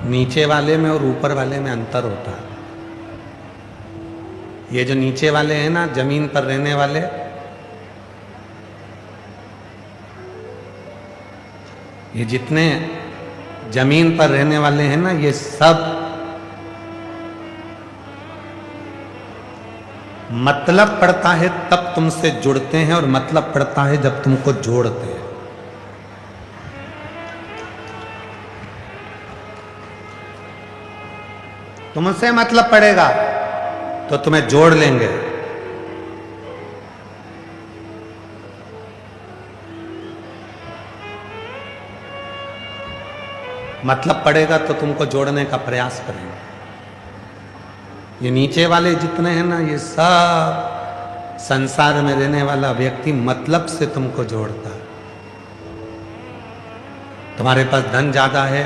नीचे वाले में और ऊपर वाले में अंतर होता है। ये जो नीचे वाले हैं ना, जमीन पर रहने वाले, ये जितने जमीन पर रहने वाले हैं ना, ये सब मतलब पड़ता है तब तुमसे जुड़ते हैं और मतलब पड़ता है जब तुमको जोड़ते हैं। तुमसे मतलब पड़ेगा तो तुम्हें जोड़ लेंगे, मतलब पड़ेगा तो तुमको जोड़ने का प्रयास करेंगे। ये नीचे वाले जितने हैं ना, ये सब संसार में रहने वाला व्यक्ति मतलब से तुमको जोड़ता है। तुम्हारे पास धन ज्यादा है,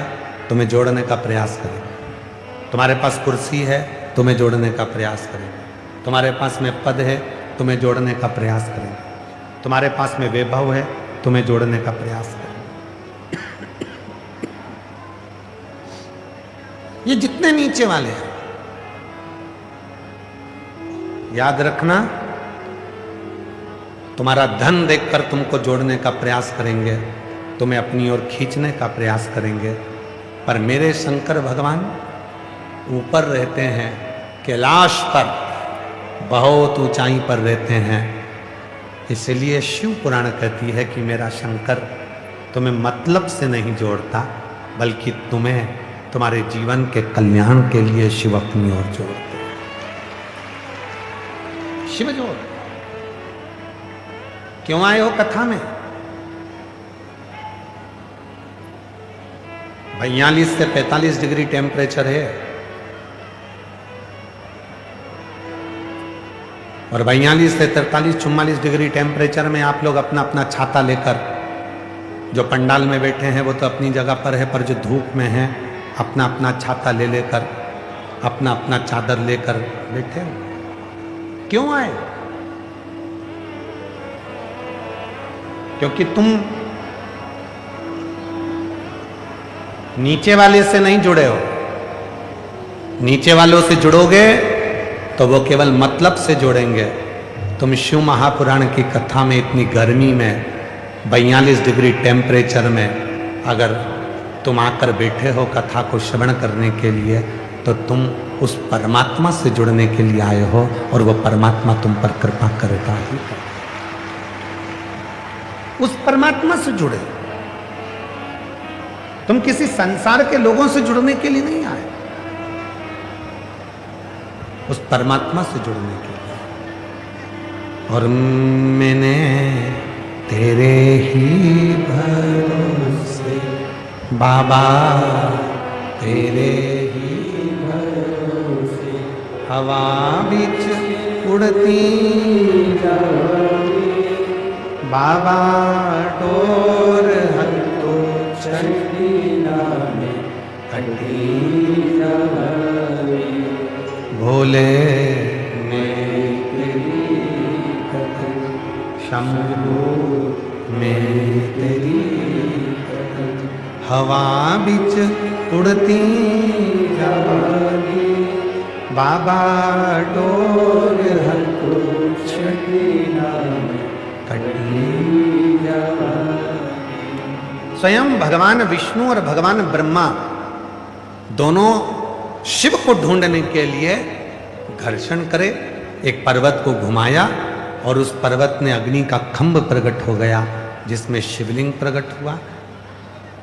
तुम्हें जोड़ने का प्रयास करेंगे। तुम्हारे पास कुर्सी है, तुम्हें जोड़ने का प्रयास करेंगे। तुम्हारे पास में पद है, तुम्हें जोड़ने का प्रयास करेंगे। तुम्हारे पास में वैभव है, तुम्हें जोड़ने का प्रयास करेंगे। ये जितने नीचे वाले हैं, याद रखना, तुम्हारा धन देखकर तुमको जोड़ने का प्रयास करेंगे, तुम्हें अपनी ओर खींचने का प्रयास करेंगे। पर मेरे शंकर भगवान ऊपर रहते हैं, कैलाश पर, बहुत ऊंचाई पर रहते हैं। इसलिए शिव पुराण कहती है कि मेरा शंकर तुम्हें मतलब से नहीं जोड़ता, बल्कि तुम्हें तुम्हारे जीवन के कल्याण के लिए शिव अपनी ओर जोड़ते हैं। शिव जोड़। क्यों आए हो कथा में? 42 से 45 डिग्री टेम्परेचर है, और 42 से 43-44 डिग्री टेम्परेचर में आप लोग अपना अपना छाता लेकर, जो पंडाल में बैठे हैं वो तो अपनी जगह पर है, पर जो धूप में है अपना अपना छाता ले लेकर, अपना अपना चादर लेकर बैठे हो। क्यों आए? क्योंकि तुम नीचे वाले से नहीं जुड़े हो। नीचे वालों से जुड़ोगे तो वो केवल मतलब से जोड़ेंगे। तुम शिव महापुराण की कथा में इतनी गर्मी में, 42 डिग्री टेम्परेचर में अगर तुम आकर बैठे हो कथा को श्रवण करने के लिए, तो तुम उस परमात्मा से जुड़ने के लिए आए हो, और वो परमात्मा तुम पर कृपा करेगा ही। उस परमात्मा से जुड़े। तुम किसी संसार के लोगों से जुड़ने के लिए नहीं आए, उस परमात्मा से जुड़ने के लिए। और मैंने तेरे ही भरोसे बाबा, तेरे ही भरोसे हवा बिच उड़ती बाबा, डोर हंतो चंडीला में कटी भोले मैं तेरी कथन, शंभू मैं तेरी कथन, हवा बिच उड़ती जावानी बाबा, डोर हंतो चंडीला में कटी जावानी। स्वयं भगवान विष्णु और भगवान ब्रह्मा दोनों शिव को ढूंढने के लिए घर्षण करे, एक पर्वत को घुमाया, और उस पर्वत में अग्नि का खंभ प्रकट हो गया, जिसमें शिवलिंग प्रकट हुआ।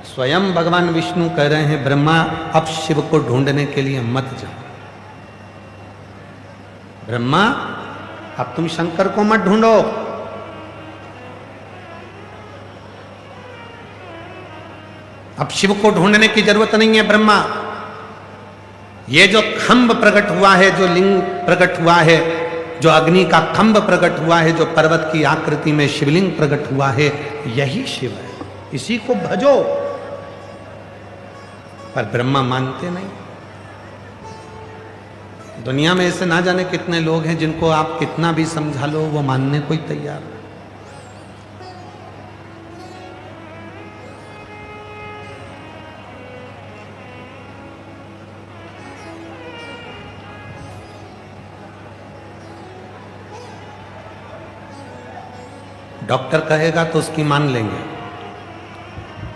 स्वयं भगवान विष्णु कह रहे हैं, ब्रह्मा अब शिव को ढूंढने के लिए मत जाओ। ब्रह्मा अब तुम शंकर को मत ढूंढो, अब शिव को ढूंढने की जरूरत नहीं है। ब्रह्मा, ये जो खंभ प्रकट हुआ है, जो लिंग प्रकट हुआ है, जो अग्नि का खंभ प्रकट हुआ है, जो पर्वत की आकृति में शिवलिंग प्रकट हुआ है, यही शिव है, इसी को भजो। पर ब्रह्मा मानते नहीं। दुनिया में ऐसे ना जाने कितने लोग हैं जिनको आप कितना भी समझा लो, वो मानने को ही तैयार है। डॉक्टर कहेगा तो उसकी मान लेंगे,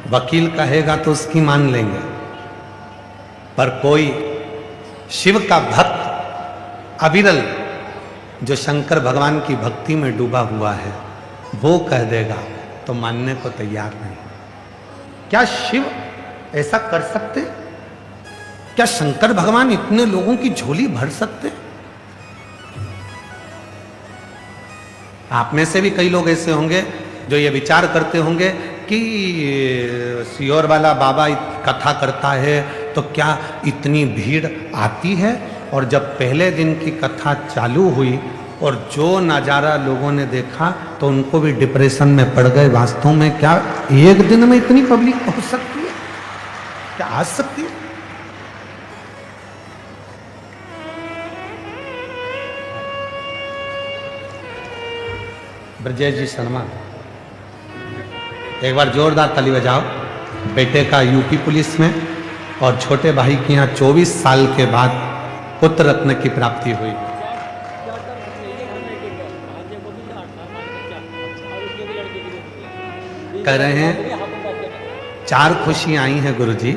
वकील कहेगा तो उसकी मान लेंगे, पर कोई शिव का भक्त अविरल जो शंकर भगवान की भक्ति में डूबा हुआ है वो कह देगा तो मानने को तैयार नहीं। क्या शिव ऐसा कर सकते? क्या शंकर भगवान इतने लोगों की झोली भर सकते? आप में से भी कई लोग ऐसे होंगे जो ये विचार करते होंगे कि सियोर वाला बाबा कथा करता है तो क्या इतनी भीड़ आती है? और जब पहले दिन की कथा चालू हुई और जो नज़ारा लोगों ने देखा तो उनको भी डिप्रेशन में पड़ गए। वास्तव में क्या एक दिन में इतनी पब्लिक हो सकती है? क्या आ सकती है? ब्रजेश जी शर्मा, एक बार जोरदार ताली बजाओ। बेटे का यूपी पुलिस में और छोटे भाई के यहाँ 24 साल के बाद पुत्र रत्न की प्राप्ति हुई। कह रहे हैं 4 खुशियां आई हैं गुरुजी।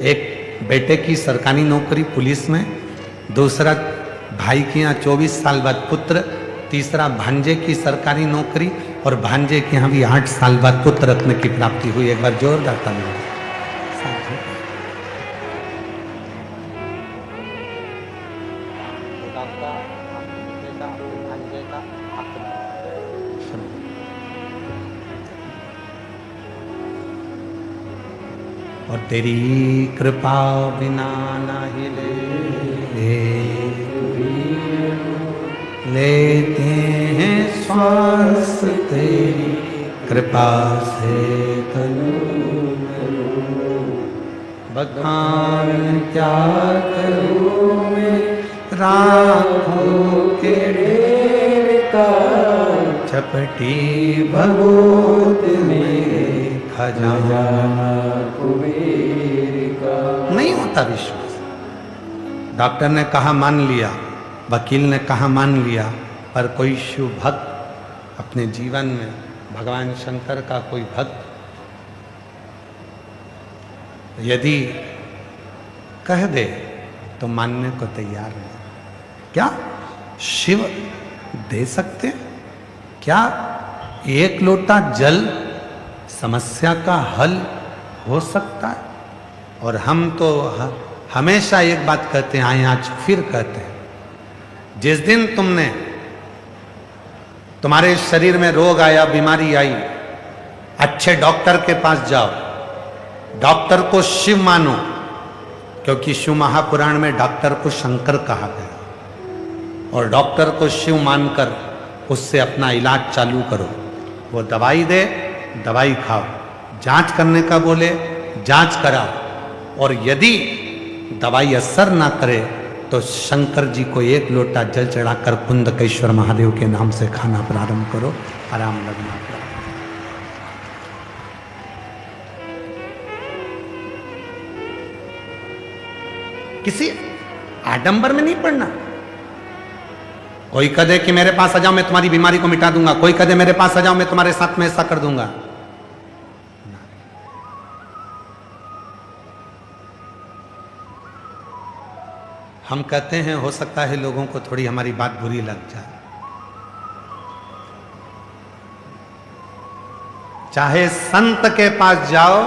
एक बेटे की सरकारी नौकरी पुलिस में, दूसरा भाई के यहाँ 24 साल बाद पुत्र, तीसरा भांजे की सरकारी नौकरी और भांजे के यहाँ भी 8 साल बाद पुत्र रत्न की प्राप्ति हुई। एक बार जोरदार ताली। और तेरी कृपा बिना नहीं लेते हैं श्वास, तेरी कृपा से बखान क्या करूं मैं राखों के ढेर का, चपटी भगोत में खजाना कुबेर का। नहीं होता विश्वास। डॉक्टर ने कहा मान लिया, वकील ने कहा मान लिया, पर कोई शिव भक्त अपने जीवन में भगवान शंकर का कोई भक्त यदि कह दे तो मानने को तैयार नहीं। क्या शिव दे सकते? क्या एक लोटा जल समस्या का हल हो सकता है? और हम तो हमेशा एक बात कहते हैं, आए आज फिर कहते हैं, जिस दिन तुम्हारे शरीर में रोग आया, बीमारी आई, अच्छे डॉक्टर के पास जाओ, डॉक्टर को शिव मानो, क्योंकि शिव महापुराण में डॉक्टर को शंकर कहा गया, और डॉक्टर को शिव मानकर उससे अपना इलाज चालू करो। वो दवाई दे, दवाई खाओ, जांच करने का बोले, जांच कराओ, और यदि दवाई असर ना करे तो शंकर जी को 1 लोटा जल चढ़ाकर कुंदकेश्वर महादेव के नाम से खाना प्रारंभ करो, आराम लगना। किसी आडंबर में नहीं पड़ना। कोई कहे कि मेरे पास आ जाओ मैं तुम्हारी बीमारी को मिटा दूंगा, कोई कहे मेरे पास आ जाओ मैं तुम्हारे साथ में ऐसा कर दूंगा। हम कहते हैं हो सकता है लोगों को थोड़ी हमारी बात बुरी लग जाए, चाहे संत के पास जाओ,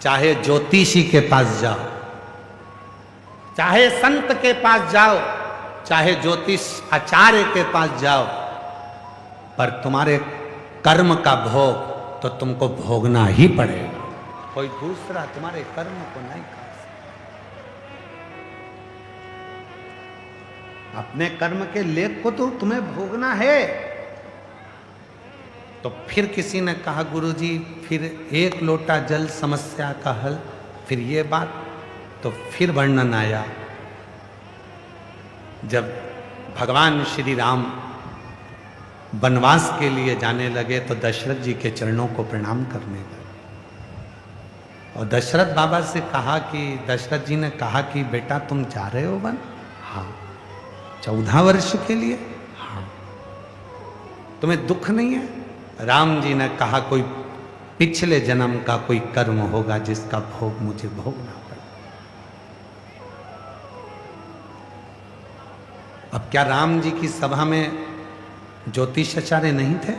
चाहे ज्योतिषी के पास जाओ, चाहे संत के पास जाओ, चाहे ज्योतिष आचार्य के पास जाओ, पर तुम्हारे कर्म का भोग तो तुमको भोगना ही पड़ेगा। कोई दूसरा तुम्हारे कर्म को नहीं कर सकता। अपने कर्म के लेख को तो तुम्हें भोगना है। तो फिर किसी ने कहा गुरुजी फिर 1 लोटा जल समस्या का हल, फिर ये बात, तो फिर वर्णन आया जब भगवान श्री राम वनवास के लिए जाने लगे तो दशरथ जी के चरणों को प्रणाम करने लगे, और दशरथ बाबा से कहा कि दशरथ जी ने कहा कि बेटा तुम जा रहे हो वन? हाँ। 14 वर्ष के लिए? हाँ। तुम्हें दुख नहीं है? राम जी ने कहा कोई पिछले जन्म का कोई कर्म होगा जिसका भोग मुझे भोगना पड़ा। अब क्या राम जी की सभा में ज्योतिषाचार्य नहीं थे?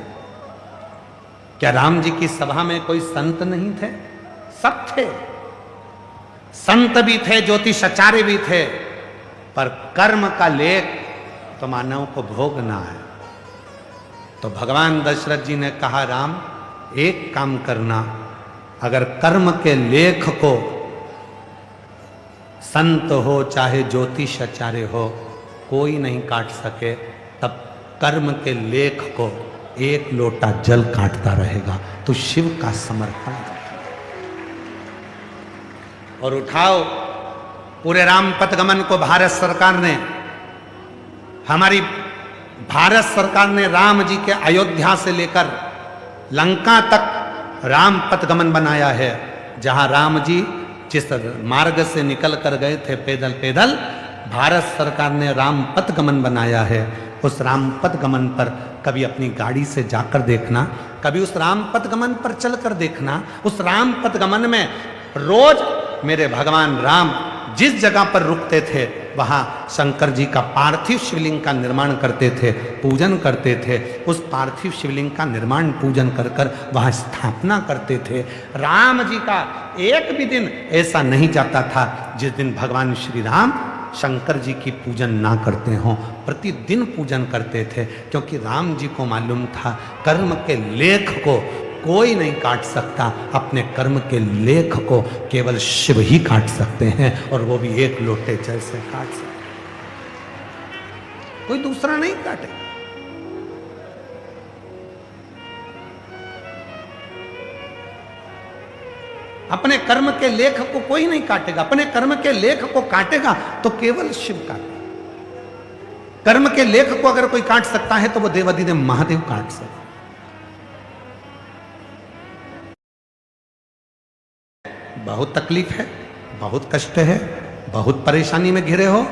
क्या राम जी की सभा में कोई संत नहीं थे? सब थे, संत भी थे, ज्योतिषाचार्य भी थे, पर कर्म का लेख तो मानव को भोगना है। तो भगवान दशरथ जी ने कहा, राम एक काम करना, अगर कर्म के लेख को संत हो चाहे ज्योतिषाचार्य हो कोई नहीं काट सके, तब कर्म के लेख को एक लोटा जल काटता रहेगा। तो शिव का समर्पण और उठाओ पूरे रामपथ गमन को भारत सरकार ने, हमारी भारत सरकार ने राम जी के अयोध्या से लेकर लंका तक रामपथ गमन बनाया है। जहां राम जी जिस मार्ग से निकल कर गए थे पैदल पैदल, भारत सरकार ने रामपथ गमन बनाया है। उस रामपथ गमन पर कभी अपनी गाड़ी से जाकर देखना, कभी उस रामपथ गमन पर चलकर देखना। उस रामपथ गमन में रोज मेरे भगवान राम जिस जगह पर रुकते थे वहां शंकर जी का पार्थिव शिवलिंग का निर्माण करते थे, पूजन करते थे। उस पार्थिव शिवलिंग का निर्माण पूजन कर कर वहां स्थापना करते थे। राम जी का एक भी दिन ऐसा नहीं जाता था जिस दिन भगवान श्री राम शंकर जी की पूजन ना करते हों। प्रतिदिन पूजन करते थे, क्योंकि राम जी को मालूम था कर्म के लेख को कोई नहीं काट सकता, अपने कर्म के लेख को केवल शिव ही काट सकते हैं, और वो भी एक लोटे जल से काट सकते, कोई दूसरा नहीं काटे। अपने कर्म के लेख को कोई नहीं काटेगा, अपने कर्म के लेख को काटेगा तो केवल शिव काटेगा। कर्म के लेख को अगर कोई काट सकता है तो वो देवाधिदेव महादेव काट सकते। बहुत तकलीफ है, बहुत कष्ट है, बहुत परेशानी में घिरे हो,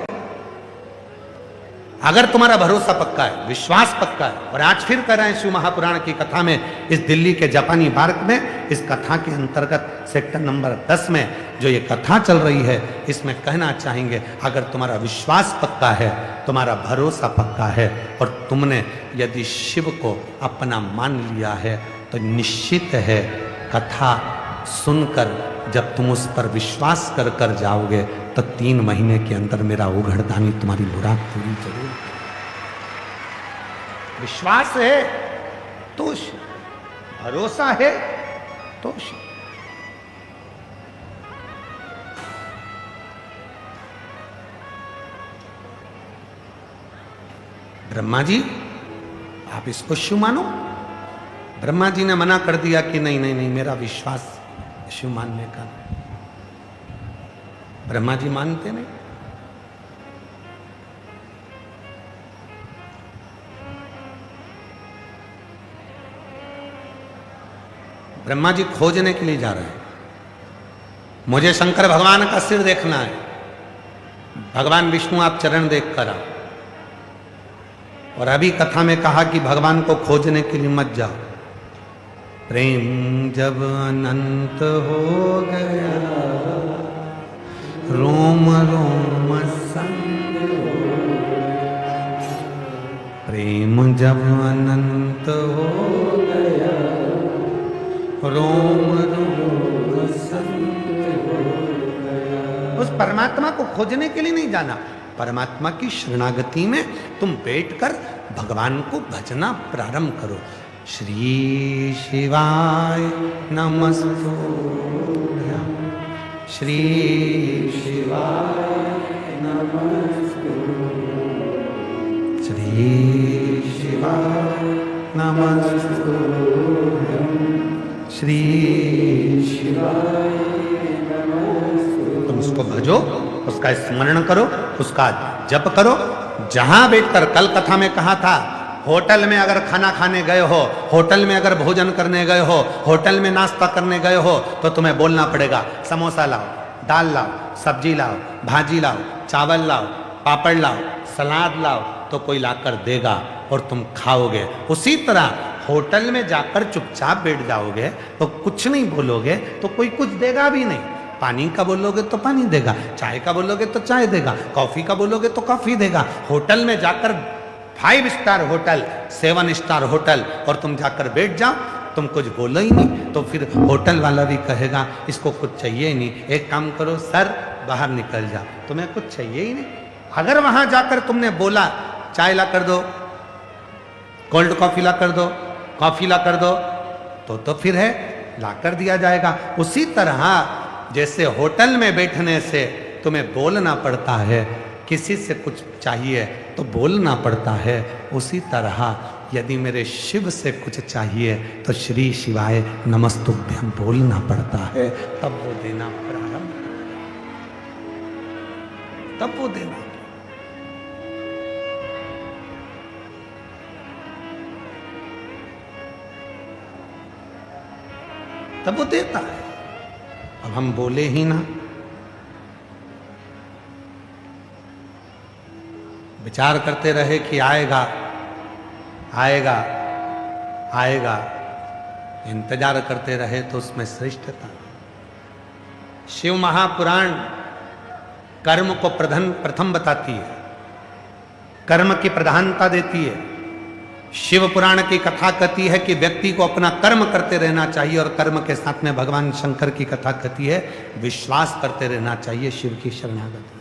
अगर तुम्हारा भरोसा पक्का है, विश्वास पक्का है, और आज फिर कह रहे हैं शिव महापुराण की कथा में, इस दिल्ली के जापानी पार्क में इस कथा के अंतर्गत सेक्टर नंबर 10 में जो ये कथा चल रही है, इसमें कहना चाहेंगे अगर तुम्हारा विश्वास पक्का है, तुम्हारा भरोसा पक्का है, और तुमने यदि शिव को अपना मान लिया है, तो निश्चित है कथा सुनकर जब तुम उस पर विश्वास कर कर जाओगे तो 3 महीने के अंदर मेरा उघड़दानी तुम्हारी मुराद पूरी जरूर। विश्वास है तो शिव, भरोसा है तो शिव। ब्रह्मा जी आप इसको शिव मानो। ब्रह्मा जी ने मना कर दिया कि नहीं नहीं नहीं, मेरा विश्वास शिव मानने का नहीं। ब्रह्मा जी मानते नहीं। ब्रह्मा जी खोजने के लिए जा रहे हैं, मुझे शंकर भगवान का सिर देखना है। भगवान विष्णु आप चरण देख कर आओ। और अभी कथा में कहा कि भगवान को खोजने के लिए मत जाओ। प्रेम जब अनंत हो गया, रोम रोम संग हो गया। प्रेम जब अनंत हो गया, रोम रोम संग हो गया। उस परमात्मा को खोजने के लिए नहीं जाना, परमात्मा की शरणागति में तुम बैठकर भगवान को भजना प्रारंभ करो। श्री शिवाय नमस्तुभ्यं, श्री शिवाय नमस्तुभ्यं, श्री शिवाय नमस्तुभ्यं, श्री शिवाय नमस्तुभ्यं। तुम उसको भजो, उसका स्मरण करो, उसका जप करो। जहां बैठकर, कल कथा में कहा था, होटल में अगर खाना खाने गए हो, होटल में अगर भोजन करने गए हो, होटल में नाश्ता करने गए हो, तो तुम्हें बोलना पड़ेगा समोसा लाओ, दाल लाओ, सब्जी लाओ, भाजी लाओ, चावल लाओ, पापड़ लाओ, सलाद लाओ, तो कोई लाकर देगा और तुम खाओगे। उसी तरह होटल में जाकर चुपचाप बैठ जाओगे तो कुछ नहीं बोलोगे तो कोई कुछ देगा भी नहीं। पानी का बोलोगे तो पानी देगा, चाय का बोलोगे तो चाय देगा, कॉफी का बोलोगे तो कॉफी देगा। होटल में जाकर 5 स्टार होटल, 7 स्टार होटल और तुम जाकर बैठ जाओ, तुम कुछ बोलो ही नहीं तो फिर होटल वाला भी कहेगा इसको कुछ चाहिए ही नहीं। एक काम करो सर, बाहर निकल जाओ, तुम्हें कुछ चाहिए ही नहीं। अगर वहां जाकर तुमने बोला चाय ला कर दो, कोल्ड कॉफी ला कर दो, कॉफी ला कर दो, तो फिर है ला कर दिया जाएगा। उसी तरह जैसे होटल में बैठने से तुम्हें बोलना पड़ता है, किसी से कुछ चाहिए तो बोलना पड़ता है, उसी तरह यदि मेरे शिव से कुछ चाहिए तो श्री शिवाय नमस्तुभ्यं बोलना पड़ता है, तब वो देना प्रारंभ, तब वो देना। तब वो देता है। अब हम बोले ही ना, विचार करते रहे कि आएगा आएगा आएगा, इंतजार करते रहे तो उसमें श्रेष्ठता। शिव महापुराण कर्म को प्रथम बताती है, कर्म की प्रधानता देती है। शिव पुराण की कथा कहती है कि व्यक्ति को अपना कर्म करते रहना चाहिए और कर्म के साथ में भगवान शंकर की कथा कहती है विश्वास करते रहना चाहिए, शिव की शरणागति।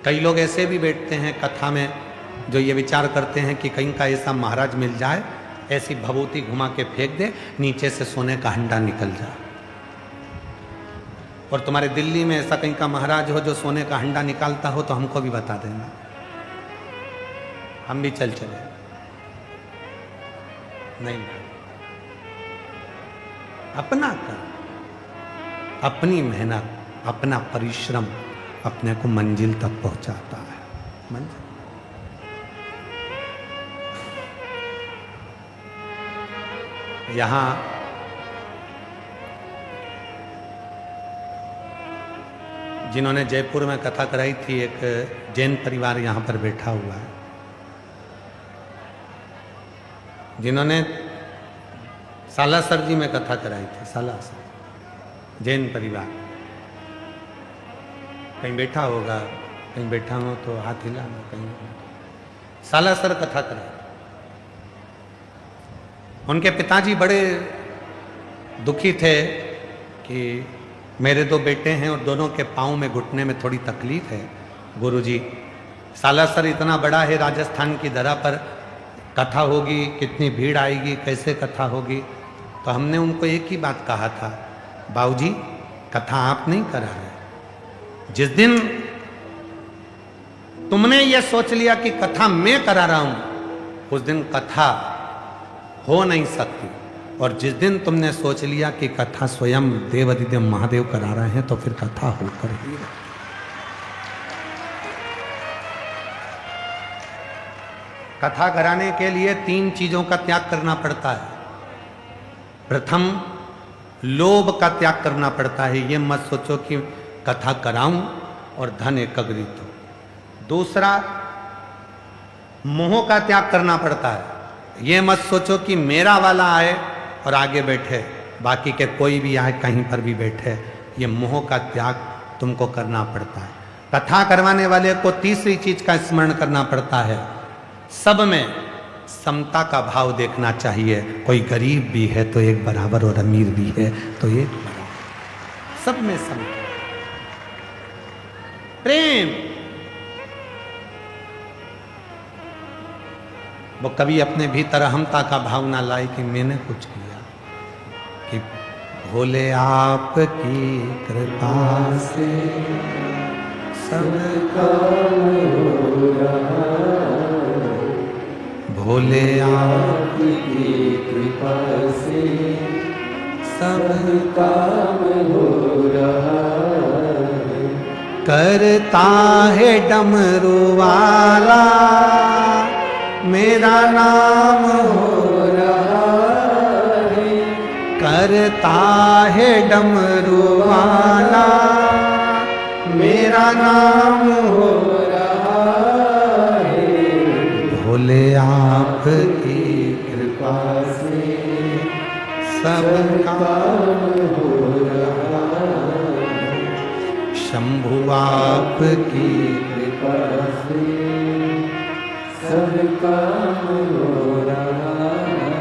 कई लोग ऐसे भी बैठते हैं कथा में जो ये विचार करते हैं कि कहीं का ऐसा महाराज मिल जाए, ऐसी भभूति घुमा के फेंक दे, नीचे से सोने का हंडा निकल जाए। और तुम्हारे दिल्ली में ऐसा कहीं का महाराज हो जो सोने का हंडा निकालता हो तो हमको भी बता देना, हम भी चले। नहीं, अपना कर, अपनी मेहनत, अपना परिश्रम अपने को मंजिल तक पहुंचाता है। मंजिल यहां जिन्होंने जयपुर में कथा कराई थी, एक जैन परिवार यहां पर बैठा हुआ है, जिन्होंने सालासर जी में कथा कराई थी। सालासर जैन परिवार, कहीं बैठा होगा, कहीं बैठा हो तो हाथ हिलाना। कहीं सालासर कथा कराई। उनके पिताजी बड़े दुखी थे कि मेरे 2 बेटे हैं और दोनों के पाँव में घुटने में थोड़ी तकलीफ है। गुरुजी, सालासर इतना बड़ा है, राजस्थान की धरा पर कथा होगी, कितनी भीड़ आएगी, कैसे कथा होगी। तो हमने उनको एक ही बात कहा था, बाबूजी कथा आप नहीं करा रहे, जिस दिन तुमने ये सोच लिया कि कथा मैं करा रहा हूं, उस दिन कथा हो नहीं सकती। और जिस दिन तुमने सोच लिया कि कथा स्वयं देवाधिदेव महादेव करा रहे हैं तो फिर कथा होकर ही। कथा कराने के लिए 3 चीजों का त्याग करना पड़ता है। प्रथम, लोभ का त्याग करना पड़ता है, ये मत सोचो कि कथा कराऊं और धन एकत्रित हो। दूसरा, मोह का त्याग करना पड़ता है, ये मत सोचो कि मेरा वाला आए और आगे बैठे, बाकी के कोई भी आए कहीं पर भी बैठे, ये मोह का त्याग तुमको करना पड़ता है। कथा करवाने वाले को तीसरी चीज का स्मरण करना पड़ता है, सब में समता का भाव देखना चाहिए। कोई गरीब भी है तो एक बराबर और अमीर भी है तो एक बराबर, सब में समता, प्रेम। वो कभी अपने भीतर अहमता का भाव ना लाए कि मैंने कुछ किया, कि भोले आपकी कृपा से सब काम हो रहा, भोले आपकी कृपा से सब काम हो रहा, करता है डमरू वाला मेरा नाम हो रहा है, करता है डमरू वाला मेरा मेरा नाम हो रहा है, भोले आपकी कृपा से सब काम हो रहा है, शंभु आपकी कृपा से सब काम हो रहा है।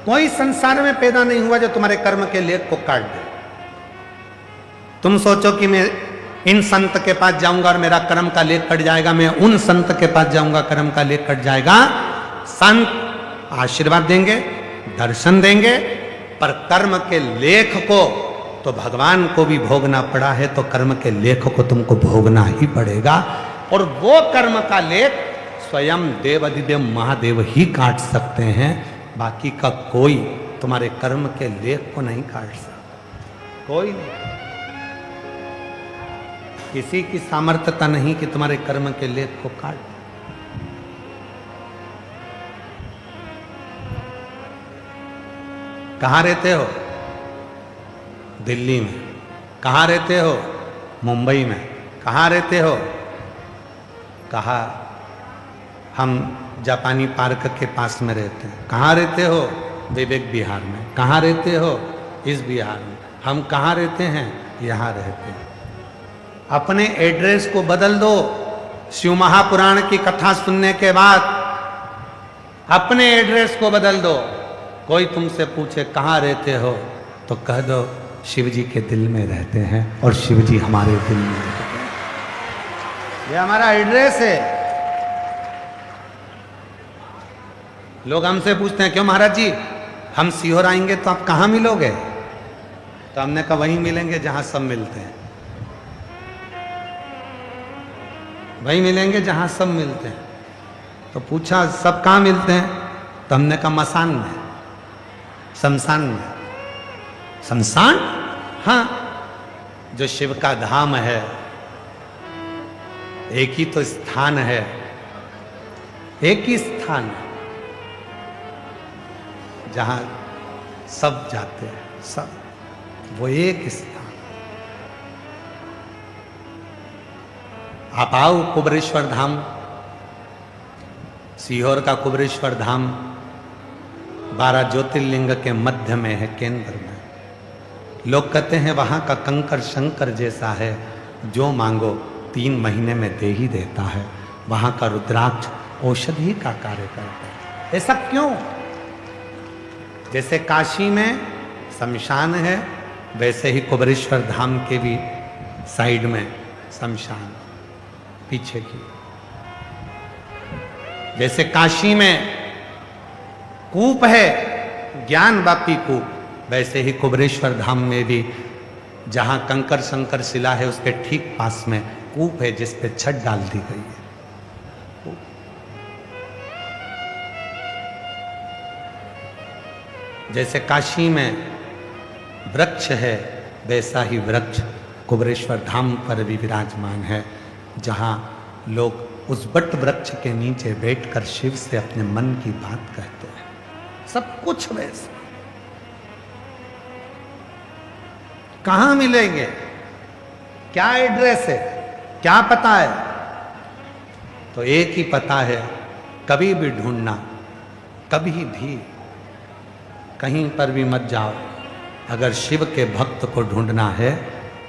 कोई संसार में पैदा नहीं हुआ जो तुम्हारे कर्म के लेख को काट दे। तुम सोचो कि मैं इन संत के पास जाऊंगा और मेरा कर्म का लेख कट जाएगा, मैं उन संत के पास जाऊंगा कर्म का लेख कट जाएगा। संत आशीर्वाद देंगे, दर्शन देंगे, पर कर्म के लेख को तो भगवान को भी भोगना पड़ा है, तो कर्म के लेख को तुमको भोगना ही पड़ेगा। और वो कर्म का लेख स्वयं देवाधिदेव महादेव ही काट सकते हैं, बाकी का कोई तुम्हारे कर्म के लेख को नहीं काट सकता, कोई नहीं। किसी की सामर्थ्यता नहीं कि तुम्हारे कर्म के लेख को काट। कहां रहते हो? दिल्ली में। कहां रहते हो? मुंबई में। कहां रहते हो? कहा हम जापानी पार्क के पास में रहते हैं। कहां रहते हो? विवेक विहार में। कहां रहते हो? इस विहार में। हम कहां रहते हैं? यहां रहते हैं। अपने एड्रेस को बदल दो। शिव महापुराण की कथा सुनने के बाद अपने एड्रेस को बदल दो। कोई तुमसे पूछे कहां रहते हो, तो कह दो शिव जी के दिल में रहते हैं और शिव जी हमारे दिल में रहते हैं। ये हमारा एड्रेस है। लोग हमसे पूछते हैं क्यों महाराज जी हम सीहोर आएंगे तो आप कहां मिलोगे? तो हमने कहा वहीं मिलेंगे जहां सब मिलते हैं, वहीं मिलेंगे जहां सब मिलते हैं। तो पूछा सब कहां मिलते हैं? तो हमने कहा मसान में, शमशान में। शमशान? हाँ, जो शिव का धाम है, एक ही तो स्थान है, एक ही स्थान है जहां सब जाते हैं, सब, वो एक स्थान। आप आओ कुबरेश्वर धाम, सीहोर का कुबरेश्वर धाम 12 ज्योतिर्लिंग के मध्य में है, केंद्र में। लोग कहते हैं वहां का कंकर शंकर जैसा है, जो मांगो 3 महीने में दे ही देता है। वहां का रुद्राक्ष औषधि का कार्य करता है। ऐसा क्यों? जैसे काशी में शमशान है, वैसे ही कुबरेश्वर धाम के भी साइड में शमशान पीछे की। जैसे काशी में कूप है, ज्ञान वापी कूप, वैसे ही कुबरेश्वर धाम में भी जहां कंकर शंकर शिला है उसके ठीक पास में कूप है जिस पे छत डाल दी गई है। जैसे काशी में वृक्ष है, वैसा ही वृक्ष कुबरेश्वर धाम पर भी विराजमान है, जहां लोग उस बट वृक्ष के नीचे बैठकर शिव से अपने मन की बात कहते हैं। सब कुछ वैसा। कहां मिलेंगे? क्या एड्रेस है? क्या पता है? तो एक ही पता है, कभी भी ढूंढना, कभी भी कहीं पर भी मत जाओ। अगर शिव के भक्त को ढूंढना है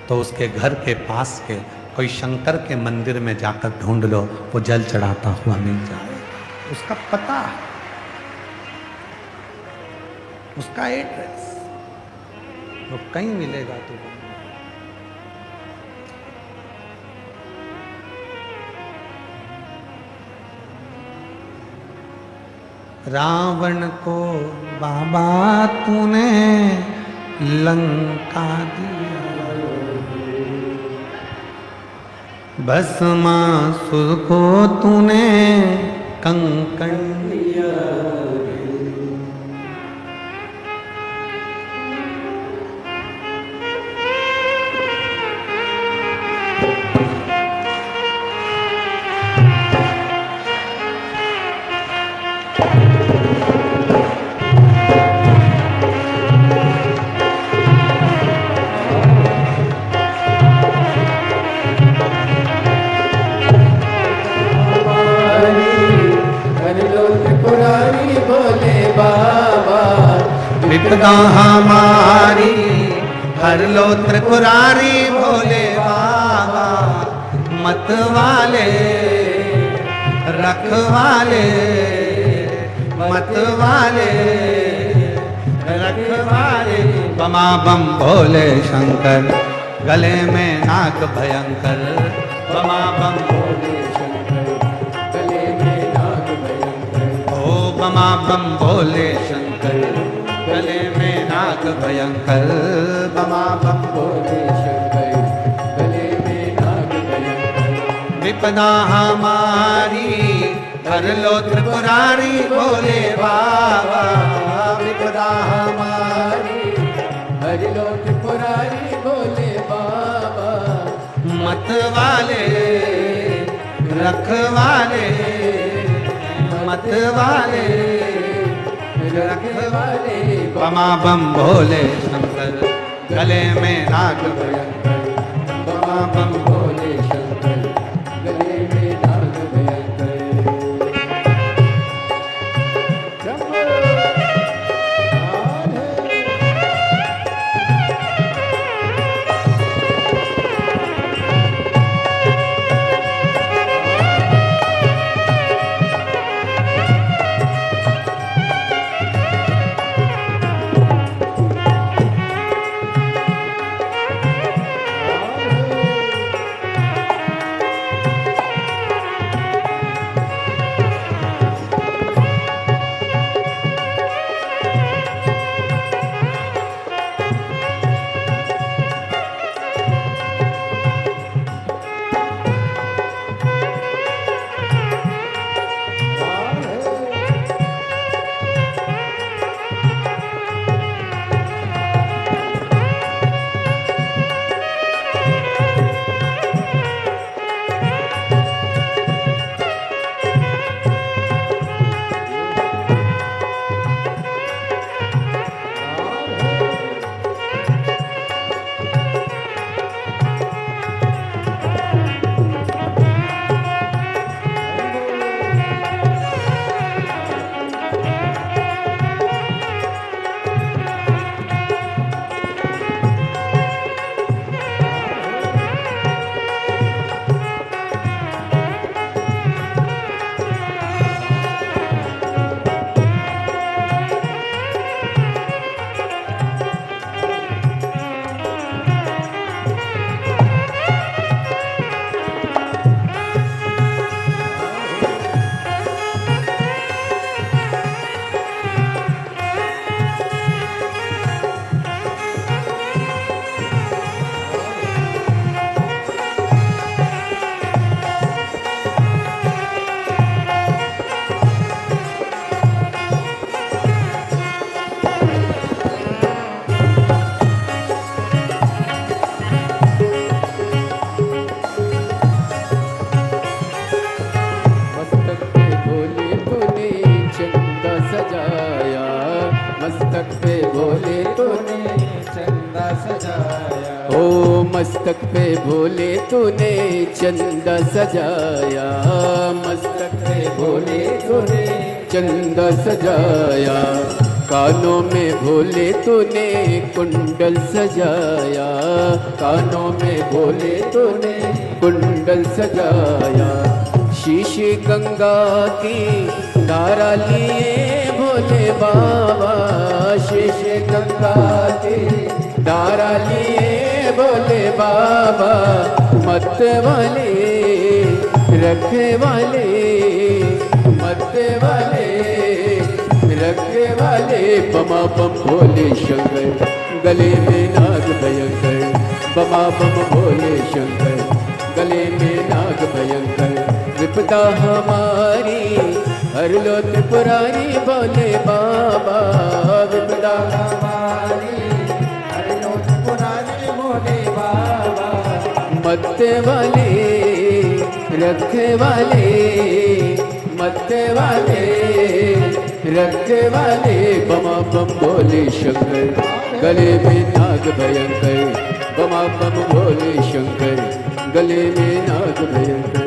तो उसके घर के पास के कोई शंकर के मंदिर में जाकर ढूंढ लो, वो जल चढ़ाता हुआ मिल जाए। उसका पता है, उसका एड्रेस, वो कहीं मिलेगा तुमको। रावण को बाबा तूने लंका दिया, भस्मासुर को तूने कंकण दिया। विपदा हमारी हर लो त्रिपुरारी भोले बाबा, मत वाले रखवाले, मत वाले रखवाले। बमा बम भोले शंकर, गले में नाग भयंकर, बमा बम भोले शंकर, गले में नाग भयंकर। ओ बमा बम भोले शंकर, गले में नाग भयंकर, बमा बम भोले शंकर, गले में नाग भयंकर। विपदा हमारी हर लो त्रिपुरारी भोले बाबा, विपदा हमारी हर लो त्रिपुरारी भोले बाबा, मत वाले रखवाले, मत वाले रखवाले। बमा बम भोले शंकर, गले में नाग भयंकर, बमा बम भोले शंकर, गले में नाग भयंकर। मस्तक पे भोले तूने चंदा सजाया, मस्तक पे भोले तूने चंदा सजाया। कानों में भोले तूने कुंडल सजाया, कानों में भोले तूने कुंडल सजाया। शीशे गंगा की धारा लिए भोले बाबा, शीशे गंगा की धारा लिए भोले बाबा। मत वाले रखे वाले, मत वाले रखे वाले। बमा बम भोले शंकर, गले में नाग भयंकर, बमा बम भोले शंकर, गले में नाग भयंकर। विपदा हमारी हर लो त्रिपुरारी भोले बाबा, विपदा हमारी हर लो त्रिपुरारी भोले बाबा। मत वाले रखे वाले, मत वाले रखे वाले। बमा बम भोले शंकर, गले में नाग भयंकर, बमा बम भोले शंकर, गले में नाग भयंकर।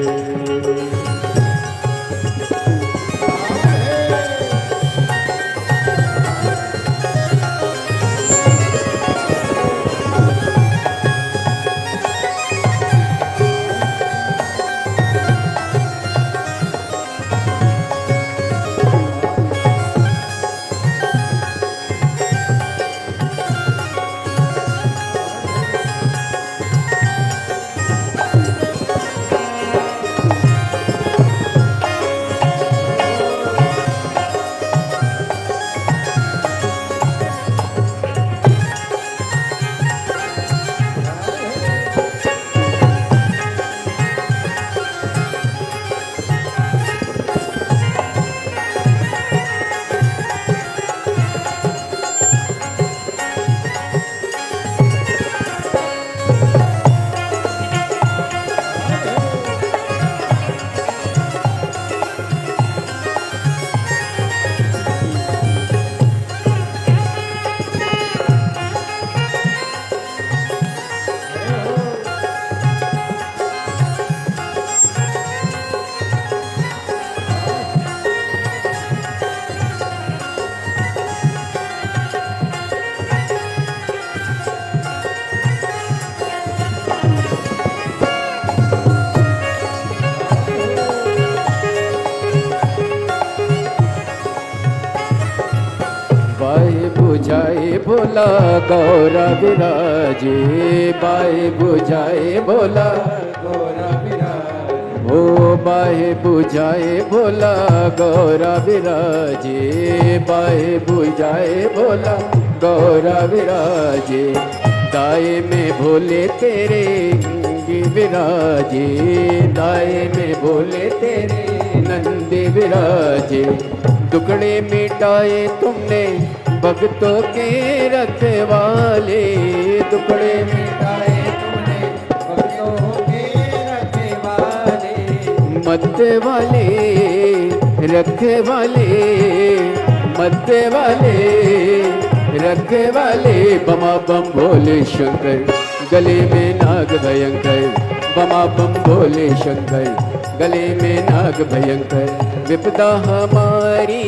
भोला गौरा विराजे, बाहे बुझाए भोला गौरा विराजे, ओ बाहे बुझाए भोला गौरा विराजे, बाहे बुझाए भोला गौरा विराजे। दाए में भोले तेरे नंदी विराजे, दाए में भोले तेरे नंदी विराजे। दुखड़े मिटाए तुमने भक्तों के रखवाले, दुखड़े मिटाए तुमने भक्तों के रखवाले। मत वाले रखे वाले, मत वाले रखे वाले। बमा बम भोले शंकर गले में नाग भयंकर, बमा बम भोले शंकर गले में नाग भयंकर। विपदा हमारी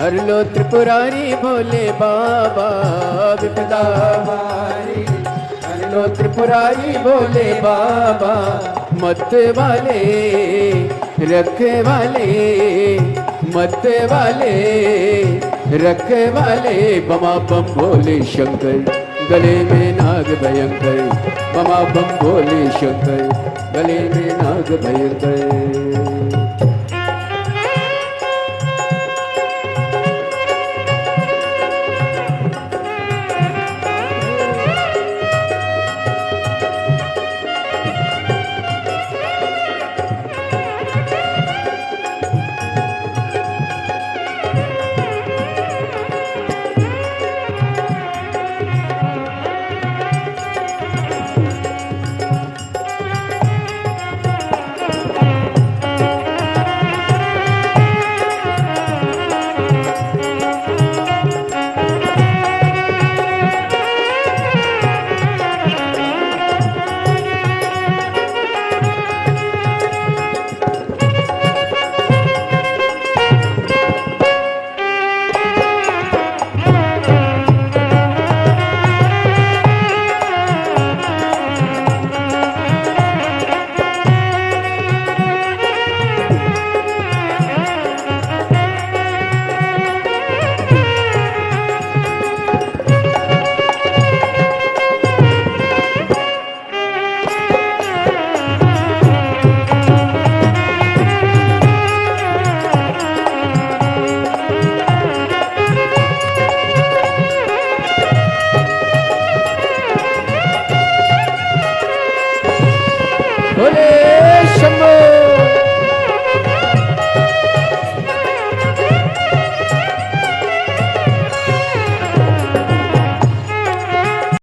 हर लो त्रिपुरारी भोले बाबा, विपदा हमारी हर लो त्रिपुरारी भोले बाबा। मत वाले रखे वाले, मत वाले रखे वाले। बमा बम भोले शंकर गले में नाग भयंकर, बमा बम भोले शंकर गले में नाग भयंकर। भोले शंभो।